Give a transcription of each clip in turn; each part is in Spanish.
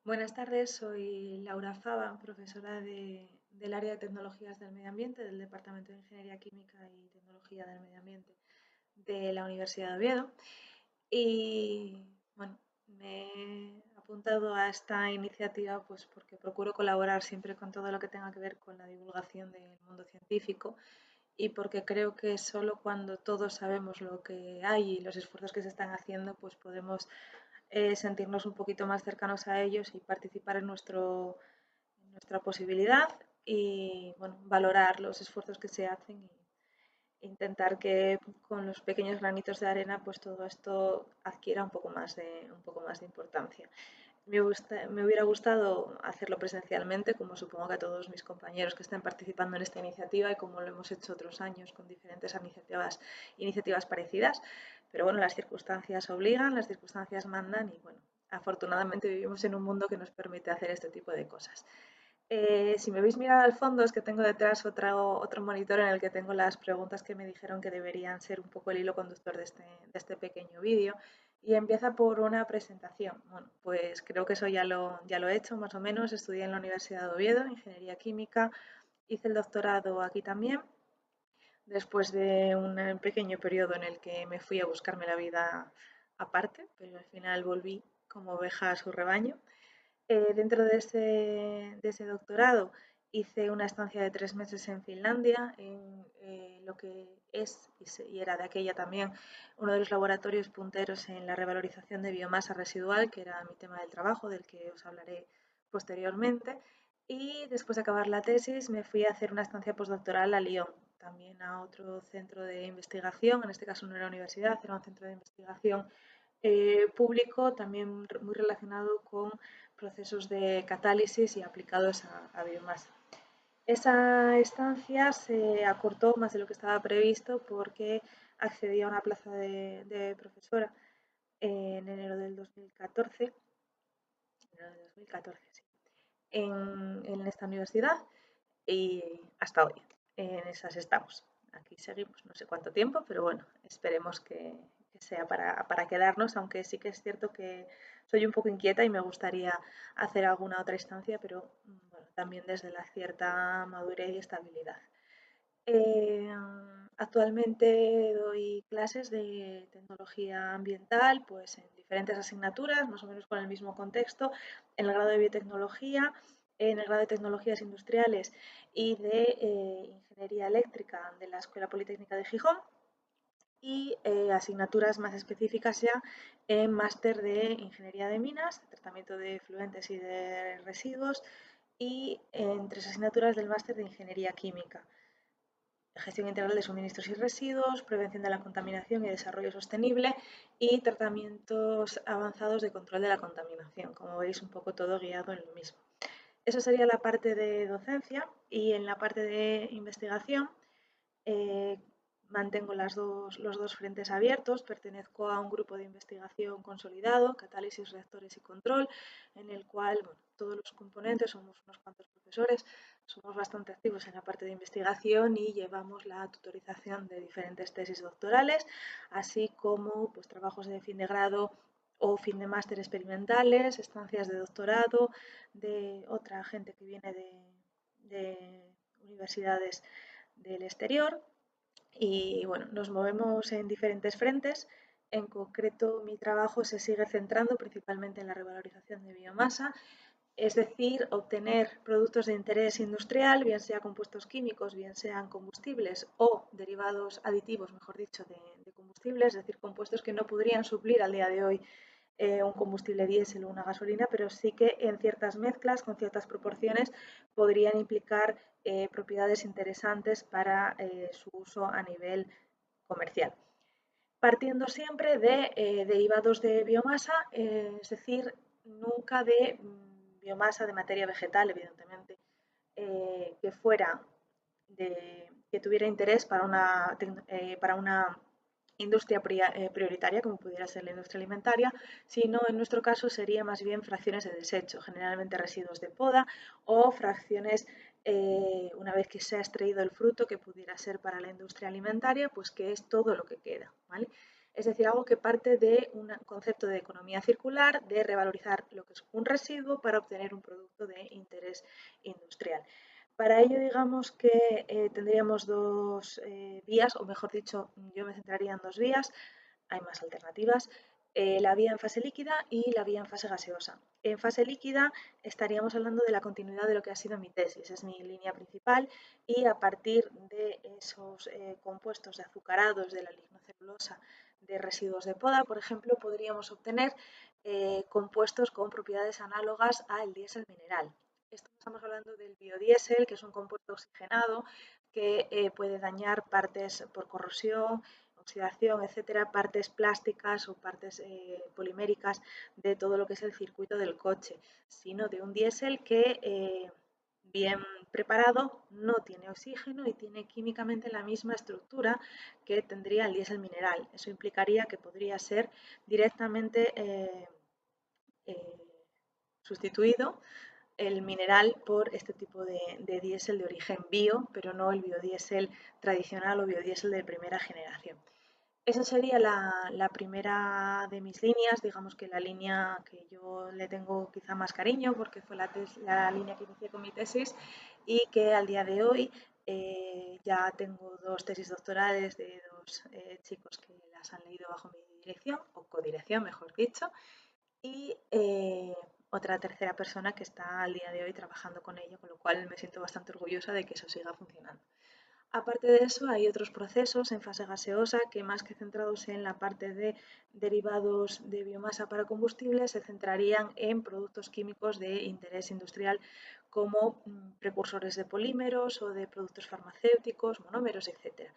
Buenas tardes, soy Laura Fava, profesora del área de tecnologías del medio ambiente del Departamento de Ingeniería Química y Tecnología del Medio Ambiente de la Universidad de Oviedo. Y bueno, me he apuntado a esta iniciativa pues porque procuro colaborar siempre con todo lo que tenga que ver con la divulgación del mundo científico y porque creo que solo cuando todos sabemos lo que hay y los esfuerzos que se están haciendo, pues podemos sentirnos un poquito más cercanos a ellos y participar en nuestra posibilidad y bueno, valorar los esfuerzos que se hacen e intentar que con los pequeños granitos de arena pues todo esto adquiera un poco más de importancia. Me hubiera gustado hacerlo presencialmente, como supongo que a todos mis compañeros que estén participando en esta iniciativa y como lo hemos hecho otros años con diferentes iniciativas parecidas. Pero bueno, las circunstancias obligan, las circunstancias mandan y bueno, afortunadamente vivimos en un mundo que nos permite hacer este tipo de cosas. Si me veis mirar al fondo es que tengo detrás otro monitor en el que tengo las preguntas que me dijeron que deberían ser un poco el hilo conductor de este pequeño vídeo y empieza por una presentación. Bueno, pues creo que eso ya lo he hecho más o menos. Estudié en la Universidad de Oviedo, Ingeniería Química, hice el doctorado aquí también, después de un pequeño periodo en el que me fui a buscarme la vida aparte, pero al final volví como oveja a su rebaño. Dentro de ese doctorado hice una estancia de 3 meses en Finlandia, en lo que es y era de aquella también uno de los laboratorios punteros en la revalorización de biomasa residual, que era mi tema del trabajo, del que os hablaré posteriormente. Y después de acabar la tesis me fui a hacer una estancia postdoctoral a Lyon, también a otro centro de investigación, en este caso no era universidad, era un centro de investigación público, también muy relacionado con procesos de catálisis y aplicados a biomasa. Esa estancia se acortó más de lo que estaba previsto porque accedí a una plaza de profesora en enero del 2014, enero del 2014 sí, en esta universidad y hasta hoy en esas estamos. Aquí seguimos no sé cuánto tiempo, pero bueno, esperemos que sea para quedarnos, aunque sí que es cierto que soy un poco inquieta y me gustaría hacer alguna otra instancia, pero bueno, también desde la cierta madurez y estabilidad. Eh, Actualmente doy clases de tecnología ambiental, pues en diferentes asignaturas, más o menos con el mismo contexto, en el grado de biotecnología, en el grado de tecnologías industriales y de ingeniería eléctrica de la Escuela Politécnica de Gijón y asignaturas más específicas ya en máster de ingeniería de minas, tratamiento de efluentes y de residuos y en 3 asignaturas del máster de ingeniería química, gestión integral de suministros y residuos, prevención de la contaminación y desarrollo sostenible y tratamientos avanzados de control de la contaminación. Como veis, un poco todo guiado en lo mismo. Eso sería la parte de docencia y en la parte de investigación eh, mantengo los dos frentes abiertos, pertenezco a un grupo de investigación consolidado, catálisis, reactores y control, en el cual bueno, todos los componentes, somos unos cuantos profesores, somos bastante activos en la parte de investigación y llevamos la tutorización de diferentes tesis doctorales, así como pues, trabajos de fin de grado o fin de máster experimentales, estancias de doctorado de otra gente que viene de universidades del exterior y bueno, nos movemos en diferentes frentes. En concreto, mi trabajo se sigue centrando principalmente en la revalorización de biomasa, es decir, obtener productos de interés industrial, bien sean compuestos químicos, bien sean combustibles o derivados aditivos, mejor dicho, de combustibles, es decir, compuestos que no podrían suplir al día de hoy un combustible diésel o una gasolina, pero sí que en ciertas mezclas, con ciertas proporciones, podrían implicar propiedades interesantes para su uso a nivel comercial. Partiendo siempre de derivados de biomasa, es decir, nunca de biomasa de materia vegetal, evidentemente, que tuviera interés para una industria prioritaria, como pudiera ser la industria alimentaria, sino en nuestro caso sería más bien fracciones de desecho, generalmente residuos de poda o fracciones una vez que se ha extraído el fruto que pudiera ser para la industria alimentaria, pues que es todo lo que queda, ¿vale? Es decir, algo que parte de un concepto de economía circular, de revalorizar lo que es un residuo para obtener un producto de interés industrial. Para ello, digamos que tendríamos dos vías, o mejor dicho, yo me centraría en dos vías, hay más alternativas, la vía en fase líquida y la vía en fase gaseosa. En fase líquida estaríamos hablando de la continuidad de lo que ha sido mi tesis, es mi línea principal, y a partir de esos compuestos de azucarados de la lignocelulosa de residuos de poda, por ejemplo, podríamos obtener compuestos con propiedades análogas al diésel mineral. Esto estamos hablando del biodiesel, que es un compuesto oxigenado que puede dañar partes por corrosión, oxidación, etcétera, partes plásticas o partes poliméricas de todo lo que es el circuito del coche, sino de un diésel que bien preparado no tiene oxígeno y tiene químicamente la misma estructura que tendría el diésel mineral. Eso implicaría que podría ser directamente eh, sustituido el mineral por este tipo de diésel de origen bio, pero no el biodiesel tradicional o biodiesel de primera generación. Esa sería la primera de mis líneas, digamos que la línea que yo le tengo quizá más cariño porque fue la línea que inicié con mi tesis y que al día de hoy ya tengo dos tesis doctorales de dos chicos que las han leído bajo mi dirección, o codirección mejor dicho, y otra tercera persona que está al día de hoy trabajando con ello, con lo cual me siento bastante orgullosa de que eso siga funcionando. Aparte de eso, hay otros procesos en fase gaseosa que más que centrados en la parte de derivados de biomasa para combustible, se centrarían en productos químicos de interés industrial como precursores de polímeros o de productos farmacéuticos, monómeros, etc.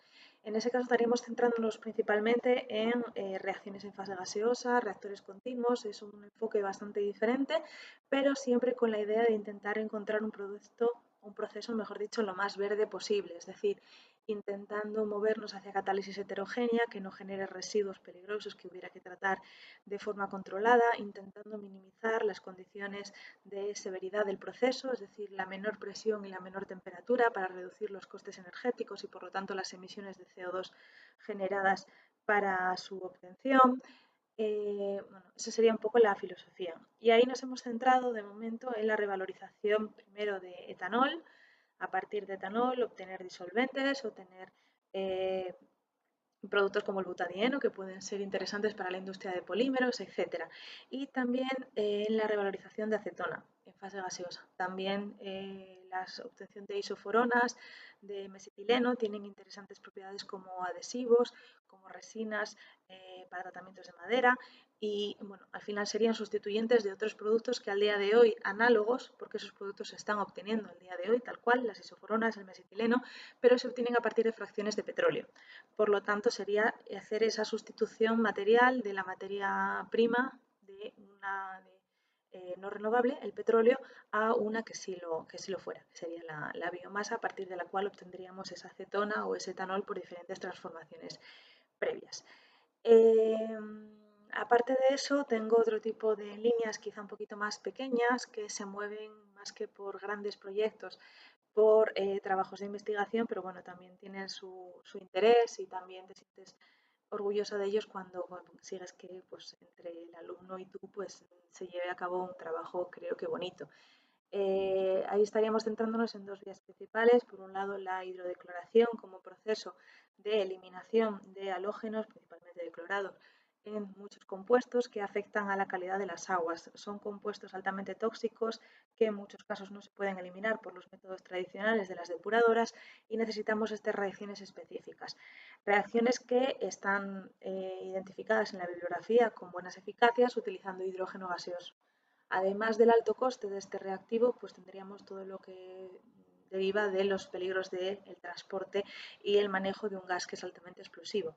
En ese caso estaríamos centrándonos principalmente en reacciones en fase gaseosa, reactores continuos, es un enfoque bastante diferente, pero siempre con la idea de intentar encontrar un proceso, mejor dicho, lo más verde posible, es decir, intentando movernos hacia catálisis heterogénea que no genere residuos peligrosos que hubiera que tratar de forma controlada, intentando minimizar las condiciones de severidad del proceso, es decir, la menor presión y la menor temperatura para reducir los costes energéticos y por lo tanto las emisiones de CO2 generadas para su obtención. Bueno, esa sería un poco la filosofía. Y ahí nos hemos centrado de momento en la revalorización primero de etanol, a partir de etanol obtener disolventes, obtener eh, productos como el butadieno que pueden ser interesantes para la industria de polímeros, etcétera. Y también en la revalorización de acetona en fase gaseosa. También la obtención de isoforonas, de mesetileno, tienen interesantes propiedades como adhesivos, como resinas para tratamientos de madera y bueno, al final serían sustituyentes de otros productos que al día de hoy análogos, porque esos productos se están obteniendo al día de hoy, tal cual, las isoforonas, el mesetileno, pero se obtienen a partir de fracciones de petróleo. Por lo tanto, sería hacer esa sustitución material de la materia prima de una no renovable, el petróleo, a una que sí lo fuera, que sería la biomasa a partir de la cual obtendríamos esa acetona o ese etanol por diferentes transformaciones previas. Aparte de eso, tengo otro tipo de líneas quizá un poquito más pequeñas que se mueven más que por grandes proyectos, por trabajos de investigación, pero bueno, también tienen su interés y también te sientes orgullosa de ellos cuando consigues que pues, entre el alumno y tú pues, se lleve a cabo un trabajo creo que bonito. Ahí estaríamos centrándonos en dos vías principales. Por un lado, la hidrodecloración como proceso de eliminación de halógenos, principalmente de clorado, en muchos compuestos que afectan a la calidad de las aguas. Son compuestos altamente tóxicos que en muchos casos no se pueden eliminar por los métodos tradicionales de las depuradoras y necesitamos estas reacciones específicas. Reacciones que están identificadas en la bibliografía con buenas eficacias utilizando hidrógeno gaseoso. Además del alto coste de este reactivo, pues tendríamos todo lo que deriva de los peligros del transporte y el manejo de un gas que es altamente explosivo.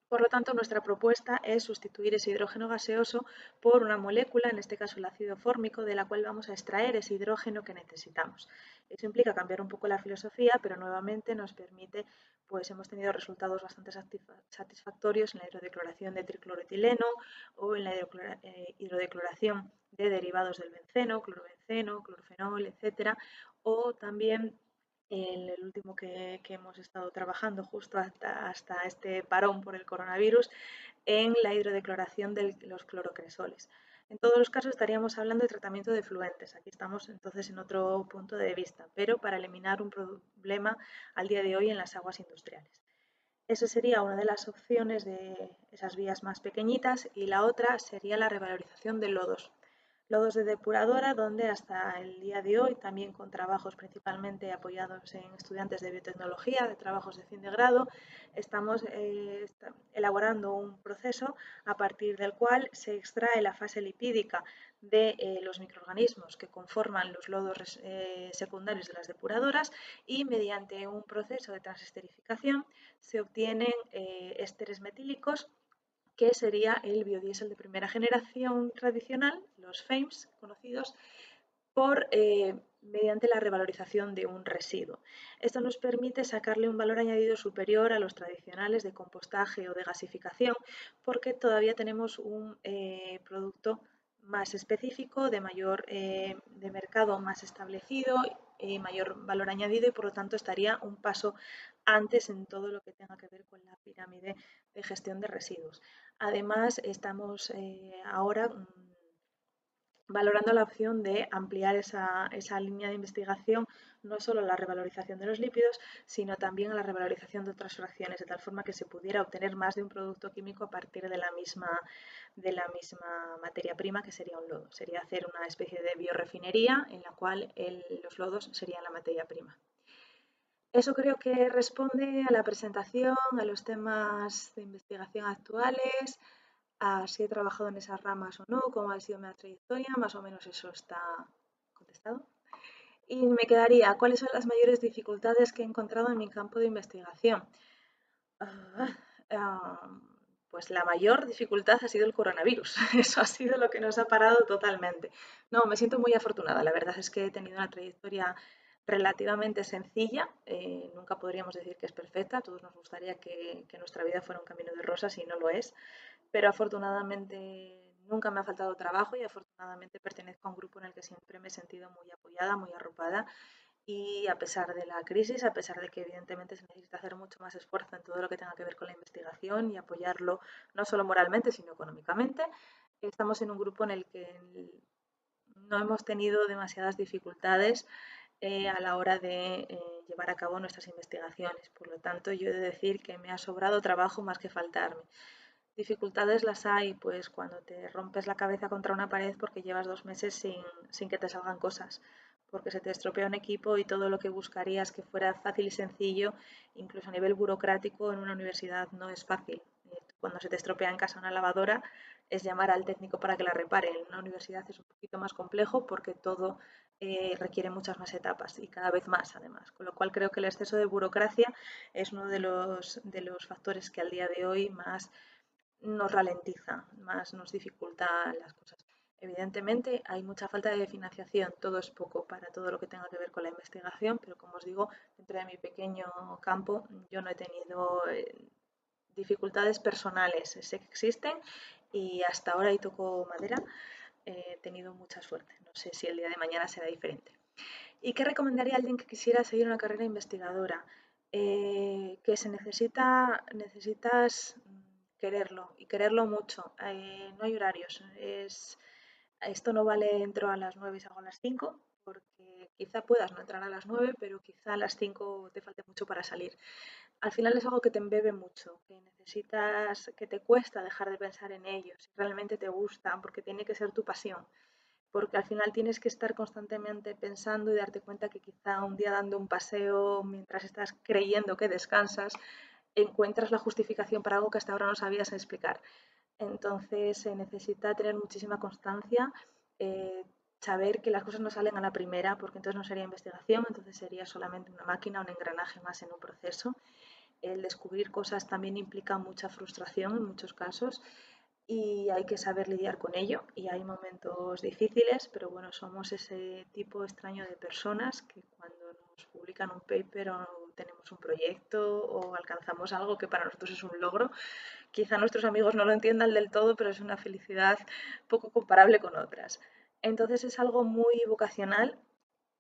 Por lo tanto, nuestra propuesta es sustituir ese hidrógeno gaseoso por una molécula, en este caso el ácido fórmico, de la cual vamos a extraer ese hidrógeno que necesitamos. Eso implica cambiar un poco la filosofía, pero nuevamente nos permite, pues hemos tenido resultados bastante satisfactorios en la hidrodecloración de tricloroetileno o en la hidrodecloración de derivados del benceno, clorobenceno, clorofenol, etcétera, o también el último que hemos estado trabajando justo hasta este parón por el coronavirus, en la hidrodecloración de los clorocresoles. En todos los casos estaríamos hablando de tratamiento de efluentes. Aquí estamos entonces en otro punto de vista, pero para eliminar un problema al día de hoy en las aguas industriales. Esa sería una de las opciones de esas vías más pequeñitas y la otra sería la revalorización de lodos. Lodos de depuradora donde hasta el día de hoy, también con trabajos principalmente apoyados en estudiantes de biotecnología, de trabajos de fin de grado, estamos elaborando un proceso a partir del cual se extrae la fase lipídica de los microorganismos que conforman los lodos secundarios de las depuradoras y mediante un proceso de transesterificación se obtienen ésteres metílicos que sería el biodiesel de primera generación tradicional, los FAMES conocidos, mediante la revalorización de un residuo. Esto nos permite sacarle un valor añadido superior a los tradicionales de compostaje o de gasificación, porque todavía tenemos un producto más específico, de mercado más establecido, mayor valor añadido y por lo tanto estaría un paso antes en todo lo que tenga que ver con la pirámide de gestión de residuos. Además, estamos ahora valorando la opción de ampliar esa línea de investigación no solo a la revalorización de los lípidos, sino también a la revalorización de otras fracciones, de tal forma que se pudiera obtener más de un producto químico a partir de la misma materia prima, que sería un lodo. Sería hacer una especie de biorefinería en la cual los lodos serían la materia prima. Eso creo que responde a la presentación, a los temas de investigación actuales, a si he trabajado en esas ramas o no, cómo ha sido mi trayectoria, más o menos eso está contestado. Y me quedaría, ¿cuáles son las mayores dificultades que he encontrado en mi campo de investigación? Ah, pues la mayor dificultad ha sido el coronavirus. Eso ha sido lo que nos ha parado totalmente. No, me siento muy afortunada. La verdad es que he tenido una trayectoria relativamente sencilla. Nunca podríamos decir que es perfecta. A todos nos gustaría que nuestra vida fuera un camino de rosas y no lo es. Pero afortunadamente nunca me ha faltado trabajo y afortunadamente pertenezco a un grupo en el que siempre me he sentido muy apoyada, muy arropada y a pesar de la crisis, a pesar de que evidentemente se necesita hacer mucho más esfuerzo en todo lo que tenga que ver con la investigación y apoyarlo no solo moralmente, sino económicamente, estamos en un grupo en el que no hemos tenido demasiadas dificultades a la hora de llevar a cabo nuestras investigaciones. Por lo tanto, yo he de decir que me ha sobrado trabajo más que faltarme. Dificultades las hay, pues cuando te rompes la cabeza contra una pared porque llevas 2 meses sin que te salgan cosas, porque se te estropea un equipo y todo lo que buscarías que fuera fácil y sencillo, incluso a nivel burocrático en una universidad no es fácil. Cuando se te estropea en casa una lavadora es llamar al técnico para que la repare. En una universidad es un poquito más complejo porque todo requiere muchas más etapas y cada vez más además. Con lo cual creo que el exceso de burocracia es uno de los factores que al día de hoy más nos ralentiza, más nos dificulta las cosas. Evidentemente hay mucha falta de financiación, todo es poco para todo lo que tenga que ver con la investigación, pero como os digo, dentro de mi pequeño campo yo no he tenido dificultades personales, sé que existen y hasta ahora, y toco madera, he tenido mucha suerte. No sé si el día de mañana será diferente. ¿Y qué recomendaría a alguien que quisiera seguir una carrera investigadora? Que necesitas quererlo y quererlo mucho. No hay horarios. Esto no vale entro a las 9 y salgo a las 5, porque quizá puedas no entrar a las 9, pero quizá a las 5 te falte mucho para salir. Al final es algo que te embebe mucho, que necesitas, que te cuesta dejar de pensar en ello, si realmente te gusta, porque tiene que ser tu pasión, porque al final tienes que estar constantemente pensando y darte cuenta que quizá un día dando un paseo mientras estás creyendo que descansas, encuentras la justificación para algo que hasta ahora no sabías explicar. Entonces se necesita tener muchísima constancia, eh, saber que las cosas no salen a la primera, porque entonces no sería investigación, entonces sería solamente una máquina, un engranaje más en un proceso. El descubrir cosas también implica mucha frustración en muchos casos y hay que saber lidiar con ello y hay momentos difíciles, pero bueno, somos ese tipo extraño de personas que cuando nos publican un paper o tenemos un proyecto o alcanzamos algo que para nosotros es un logro, quizá nuestros amigos no lo entiendan del todo, pero es una felicidad poco comparable con otras. Entonces es algo muy vocacional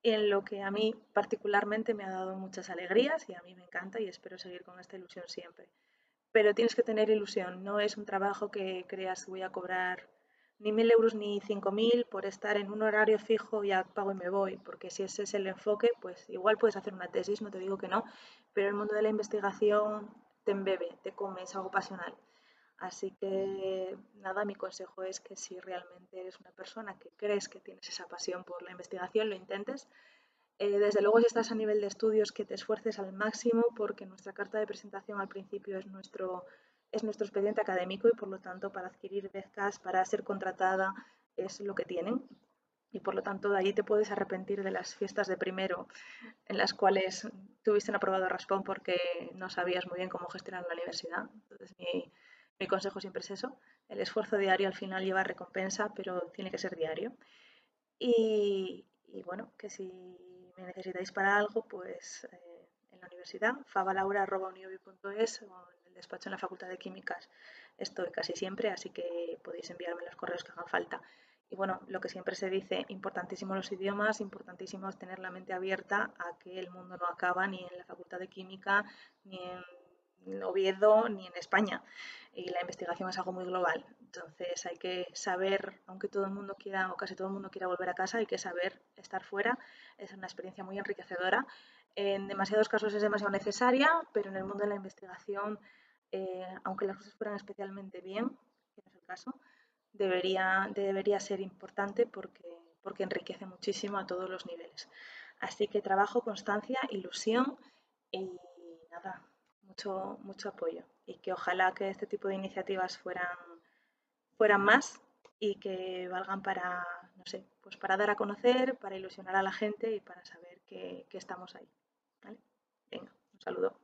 en lo que a mí particularmente me ha dado muchas alegrías y a mí me encanta y espero seguir con esta ilusión siempre. pero tienes que tener ilusión. No es un trabajo que creas voy a cobrar ni 1.000 euros ni 5.000 por estar en un horario fijo, ya pago y me voy, porque si ese es el enfoque, pues igual puedes hacer una tesis, no te digo que no, pero el mundo de la investigación te embebe, te come, es algo pasional. Así que nada, mi consejo es que si realmente eres una persona que crees que tienes esa pasión por la investigación, lo intentes. Desde luego, si estás a nivel de estudios, que te esfuerces al máximo porque nuestra carta de presentación al principio es nuestro expediente académico y por lo tanto para adquirir becas, para ser contratada, es lo que tienen. Y por lo tanto de ahí te puedes arrepentir de las fiestas de primero en las cuales tuviste un aprobado raspón porque no sabías muy bien cómo gestionar la universidad. Entonces mi consejo siempre es eso. El esfuerzo diario al final lleva recompensa, pero tiene que ser diario. Y bueno, que si me necesitáis para algo, pues en la universidad, favalaura.uniobi.es o en el despacho en la Facultad de Químicas estoy casi siempre, así que podéis enviarme los correos que hagan falta. Y bueno, lo que siempre se dice, importantísimo los idiomas, importantísimo es tener la mente abierta a que el mundo no acaba ni en la Facultad de Química, ni en Oviedo, ni en España. Y la investigación es algo muy global. Entonces hay que saber, aunque todo el mundo quiera o casi todo el mundo quiera volver a casa, hay que saber estar fuera. Es una experiencia muy enriquecedora. En demasiados casos es demasiado necesaria, pero en el mundo de la investigación, aunque las cosas fueran especialmente bien, que no es el caso, debería ser importante porque enriquece muchísimo a todos los niveles. Así que trabajo, constancia, ilusión y nada, mucho apoyo. Y que ojalá que este tipo de iniciativas fueran más y que valgan para, no sé, pues para dar a conocer, para ilusionar a la gente y para saber que estamos ahí. ¿Vale? Venga, un saludo.